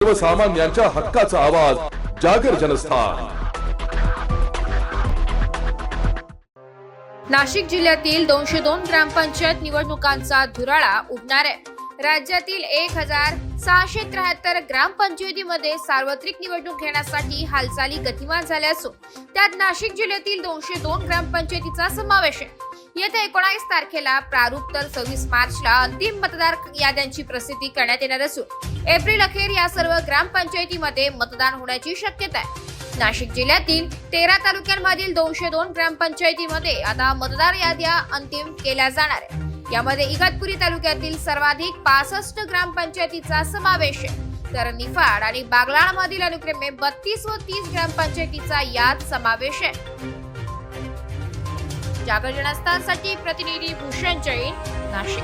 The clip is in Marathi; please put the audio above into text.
सर्वसामान्यांच्या हक्काचा आवाज जागर जनस्थान। नाशिक जिल्ह्यातील 202 ग्रामपंचायत निवडणुकांचा धुराळा उडणार आहे। राज्यातील 1673 ग्रामपंचायतीमध्ये सार्वत्रिक निवडणूक घेण्यासाठी हालचाली गतिमान झाल्या असून त्यात नाशिक जिल्ह्यातील 202 ग्रामपंचायतीचा समावेश आहे। येत्या 19 तारखेला प्रारूप तर 26 मार्चला अंतिम मतदार याद्यांची प्रसिद्धी करण्यात येणार असून एप्रिल अखेर या सर्व ग्रामपंचायतीमध्ये मतदान होण्याची शक्यता आहे। नाशिक जिल्ह्यातील 13 तालुक्यांमधील 202 ग्रामपंचायतीमध्ये आता मतदार याद्या अंतिम केल्या जाणार आहे। यामध्ये इगतपुरी तालुक्यातील सर्वाधिक 65 ग्रामपंचायतीचा समावेश आहे, तर निफाड आणि बागलाणमधील अनुक्रमे 32 व 30 ग्रामपंचायतीचा यात समावेश आहे। जागर जनस्थानसाठी प्रतिनिधी भूषण जैन, नाशिक।